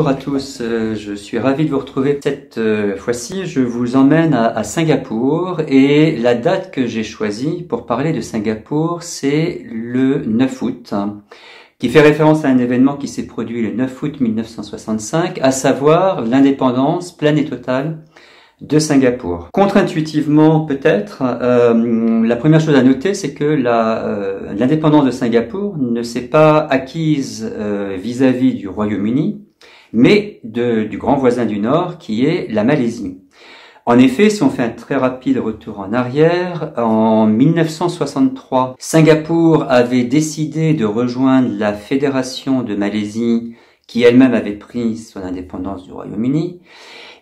Bonjour à tous, je suis ravi de vous retrouver. Cette fois-ci, je vous emmène à Singapour et la date que j'ai choisie pour parler de Singapour, c'est le 9 août, qui fait référence à un événement qui s'est produit le 9 août 1965, à savoir l'indépendance pleine et totale de Singapour. Contre-intuitivement peut-être, la première chose à noter, c'est que l'indépendance de Singapour ne s'est pas acquise vis-à-vis du Royaume-Uni, mais du grand voisin du Nord, qui est la Malaisie. En effet, si on fait un très rapide retour en arrière, en 1963, Singapour avait décidé de rejoindre la Fédération de Malaisie, qui elle-même avait pris son indépendance du Royaume-Uni.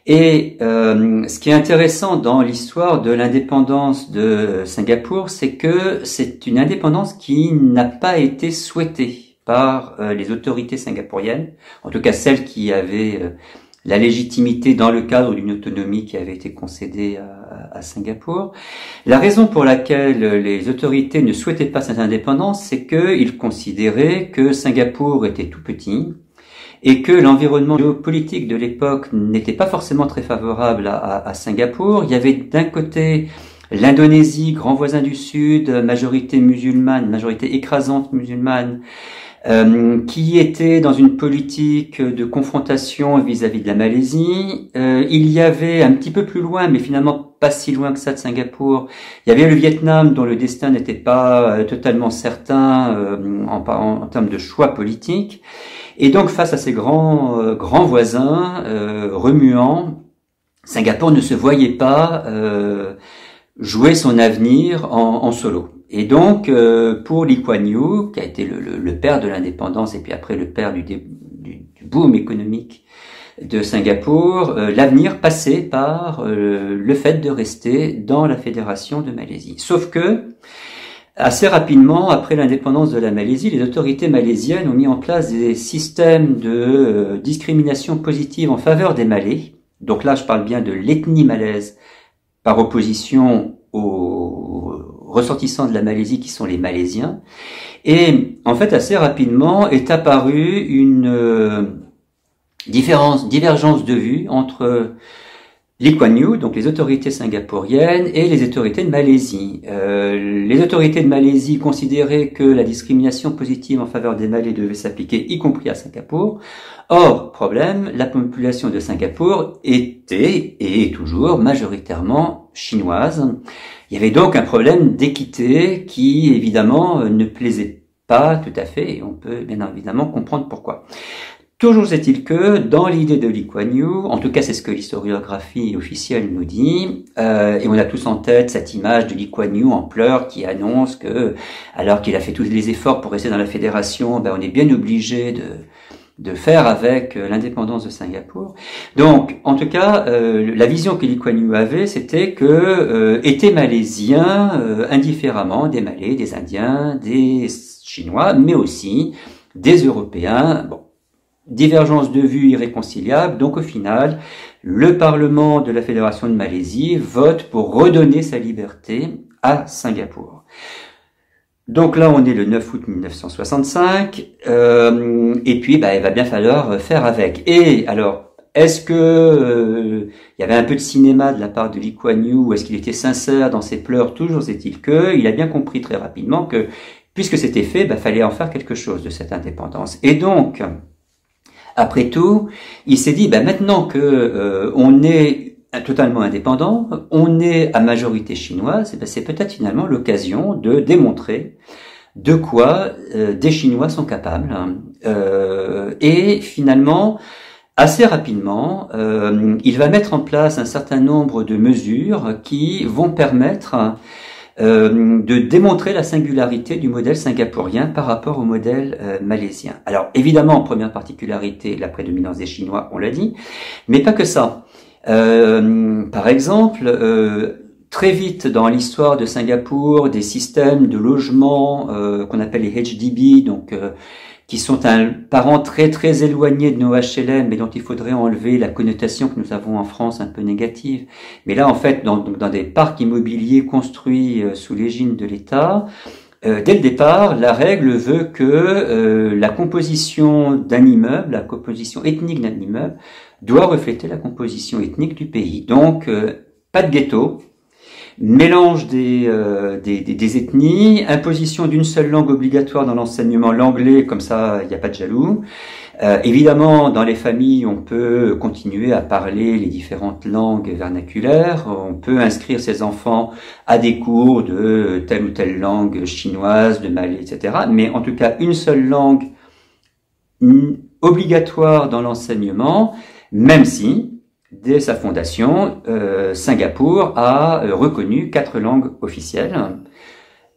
Et ce qui est intéressant dans l'histoire de l'indépendance de Singapour, c'est que c'est une indépendance qui n'a pas été souhaitée par les autorités singapouriennes, en tout cas celles qui avaient la légitimité dans le cadre d'une autonomie qui avait été concédée à Singapour. La raison pour laquelle les autorités ne souhaitaient pas cette indépendance, c'est qu'ils considéraient que Singapour était tout petit, et que l'environnement géopolitique de l'époque n'était pas forcément très favorable à Singapour. Il y avait d'un côté l'Indonésie, grand voisin du Sud, majorité musulmane, majorité écrasante musulmane, qui était dans une politique de confrontation vis-à-vis de la Malaisie. Il y avait un petit peu plus loin, mais finalement pas si loin que ça de Singapour, il y avait le Vietnam dont le destin n'était pas totalement certain en termes de choix politiques. Et donc face à ces grands voisins remuants, Singapour ne se voyait pas jouer son avenir en solo. Et donc, pour Lee Kuan Yew, qui a été le père de l'indépendance et puis après le père du boom économique de Singapour, l'avenir passait par le fait de rester dans la Fédération de Malaisie. Sauf que, assez rapidement, après l'indépendance de la Malaisie, les autorités malaisiennes ont mis en place des systèmes de discrimination positive en faveur des Malais. Donc là, je parle bien de l'ethnie malaise par opposition aux ressortissants de la Malaisie qui sont les Malaisiens. Et en fait, assez rapidement est apparue une divergence de vue entre Lee Kuan Yew, donc les autorités singapouriennes, et les autorités de Malaisie. Les autorités de Malaisie considéraient que la discrimination positive en faveur des Malais devait s'appliquer, y compris à Singapour. Or, problème, la population de Singapour était, et est toujours, majoritairement chinoise. Il y avait donc un problème d'équité qui, évidemment, ne plaisait pas tout à fait, et on peut bien évidemment comprendre pourquoi. Toujours est-il que, dans l'idée de Lee Kuan Yew, en tout cas c'est ce que l'historiographie officielle nous dit, et on a tous en tête cette image de Lee Kuan Yew en pleurs qui annonce que, alors qu'il a fait tous les efforts pour rester dans la fédération, on est bien obligé de faire avec l'indépendance de Singapour. Donc, en tout cas, la vision que Lee Kuan Yew avait, c'était que étaient malaisiens indifféremment des Malais, des Indiens, des Chinois, mais aussi des Européens. Bon. Divergence de vues irréconciliable, donc au final, le Parlement de la Fédération de Malaisie vote pour redonner sa liberté à Singapour. Donc là, on est le 9 août 1965, et puis il va bien falloir faire avec. Et alors, est-ce que il y avait un peu de cinéma de la part de Lee Kuan Yew, ou est-ce qu'il était sincère dans ses pleurs? Toujours est-il que il a bien compris très rapidement que, puisque c'était fait, fallait en faire quelque chose de cette indépendance. Et donc, après tout, il s'est dit, maintenant que on est totalement indépendant, on est à majorité chinoise, c'est peut-être finalement l'occasion de démontrer de quoi des Chinois sont capables. Et finalement, assez rapidement, il va mettre en place un certain nombre de mesures qui vont permettre de démontrer la singularité du modèle singapourien par rapport au modèle malaisien. Alors évidemment, première particularité, la prédominance des Chinois, on l'a dit, mais pas que ça. Par exemple, très vite dans l'histoire de Singapour, des systèmes de logement qu'on appelle les HDB, donc qui sont un parent très très éloigné de nos HLM, mais dont il faudrait enlever la connotation que nous avons en France un peu négative. Mais là, en fait, dans des parcs immobiliers construits sous l'égide de l'État, Dès le départ, la règle veut que la composition d'un immeuble, la composition ethnique d'un immeuble, doit refléter la composition ethnique du pays. Donc, pas de ghetto, mélange des ethnies, imposition d'une seule langue obligatoire dans l'enseignement, l'anglais, comme ça, il n'y a pas de jaloux. Évidemment, dans les familles, on peut continuer à parler les différentes langues vernaculaires. On peut inscrire ses enfants à des cours de telle ou telle langue chinoise, de malais, etc. Mais en tout cas, une seule langue obligatoire dans l'enseignement, même si, dès sa fondation, Singapour a reconnu 4 langues officielles.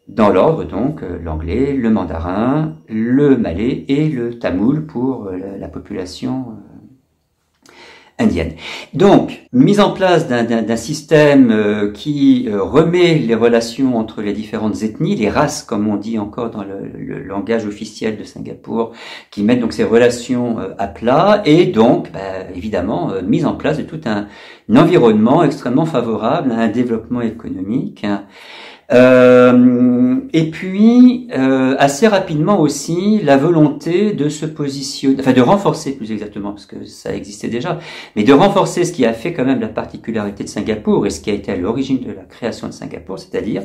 Dans l'ordre, donc, l'anglais, le mandarin, le malais et le tamoul pour la population indienne. Donc, mise en place d'un système qui remet les relations entre les différentes ethnies, les races, comme on dit encore dans le langage officiel de Singapour, qui mettent donc ces relations à plat, et donc, évidemment, mise en place de tout un environnement extrêmement favorable à un développement économique. Et puis assez rapidement aussi la volonté de se positionner, enfin de renforcer plus exactement, parce que ça existait déjà, mais de renforcer ce qui a fait quand même la particularité de Singapour et ce qui a été à l'origine de la création de Singapour, c'est-à-dire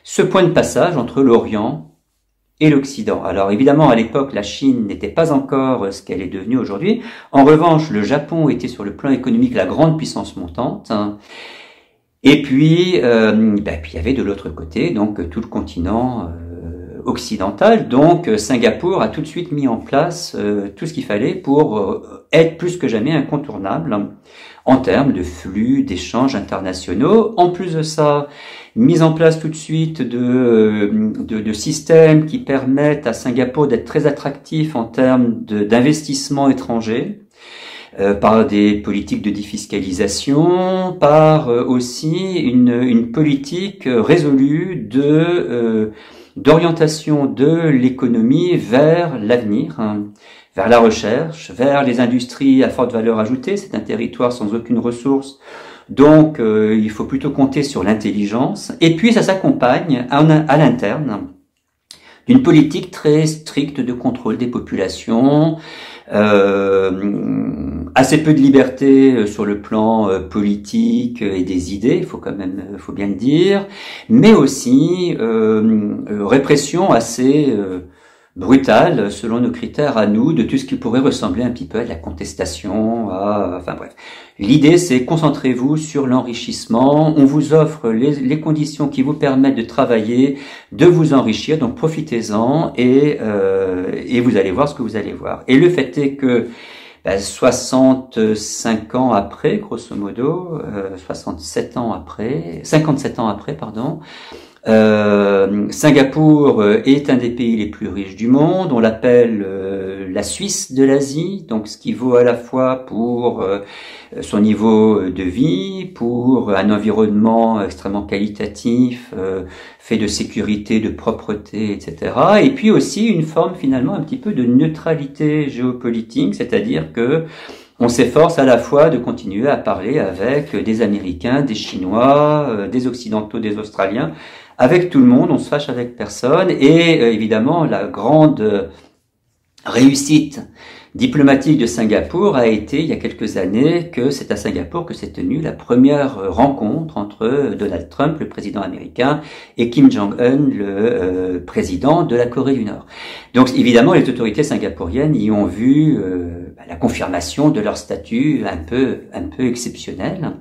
ce point de passage entre l'Orient et l'Occident. Alors évidemment, à l'époque, la Chine n'était pas encore ce qu'elle est devenue aujourd'hui. En revanche, le Japon était sur le plan économique la grande puissance montante. Et puis, puis il y avait de l'autre côté donc tout le continent occidental. Donc Singapour a tout de suite mis en place tout ce qu'il fallait pour être plus que jamais incontournable en termes de flux, d'échanges internationaux. En plus de ça, mise en place tout de suite de systèmes qui permettent à Singapour d'être très attractif en termes d'investissement étranger. Par des politiques de défiscalisation, par aussi une politique résolue d'orientation de l'économie vers l'avenir, vers la recherche, vers les industries à forte valeur ajoutée. C'est un territoire sans aucune ressource, donc il faut plutôt compter sur l'intelligence. Et puis ça s'accompagne à l'interne d'une politique très stricte de contrôle des populations, assez peu de liberté sur le plan politique et des idées, faut bien le dire, mais aussi répression assez brutale selon nos critères à nous de tout ce qui pourrait ressembler un petit peu à de la contestation, enfin bref. L'idée, c'est concentrez-vous sur l'enrichissement. On vous offre les conditions qui vous permettent de travailler, de vous enrichir, donc profitez-en et vous allez voir ce que vous allez voir. Et le fait est que 65 ans après, grosso modo, 57 ans après, 57 ans après, pardon, Singapour est un des pays les plus riches du monde. On l'appelle la Suisse de l'Asie, donc ce qui vaut à la fois pour son niveau de vie, pour un environnement extrêmement qualitatif, fait de sécurité, de propreté, etc. Et puis aussi une forme finalement un petit peu de neutralité géopolitique, c'est-à-dire que on s'efforce à la fois de continuer à parler avec des Américains, des Chinois, des Occidentaux, des Australiens, avec tout le monde, on se fâche avec personne. Et évidemment, la grande réussite diplomatique de Singapour a été, il y a quelques années, que c'est à Singapour que s'est tenue la première rencontre entre Donald Trump, le président américain, et Kim Jong-un, le président de la Corée du Nord. Donc évidemment, les autorités singapouriennes y ont vu la confirmation de leur statut un peu exceptionnel.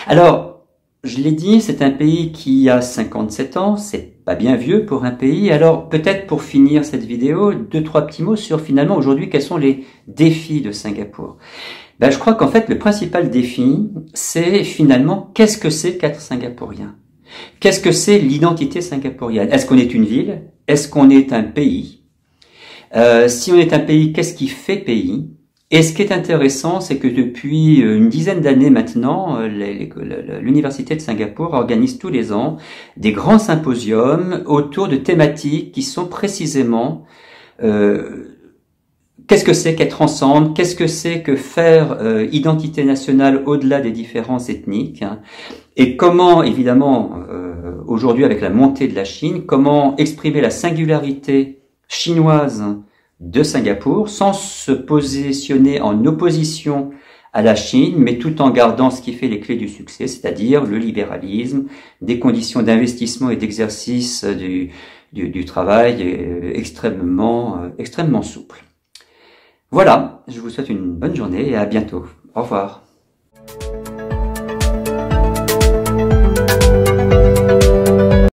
Alors, je l'ai dit, c'est un pays qui a 57 ans, c'est pas bien vieux pour un pays. Alors peut-être pour finir cette vidéo, 2-3 petits mots sur finalement aujourd'hui quels sont les défis de Singapour. Je crois qu'en fait le principal défi, c'est finalement qu'est-ce que c'est qu'être singapourien? Qu'est-ce que c'est l'identité singapourienne? Est-ce qu'on est une ville? Est-ce qu'on est un pays? Si on est un pays, qu'est-ce qui fait pays? Et ce qui est intéressant, c'est que depuis une dizaine d'années maintenant, l'Université de Singapour organise tous les ans des grands symposiums autour de thématiques qui sont précisément qu'est-ce que c'est qu'être ensemble, qu'est-ce que c'est que faire identité nationale au-delà des différences ethniques, hein, et comment, évidemment, aujourd'hui avec la montée de la Chine, comment exprimer la singularité chinoise de Singapour sans se positionner en opposition à la Chine, mais tout en gardant ce qui fait les clés du succès, c'est-à-dire le libéralisme, des conditions d'investissement et d'exercice du travail extrêmement souples. Voilà, je vous souhaite une bonne journée et à bientôt. Au revoir.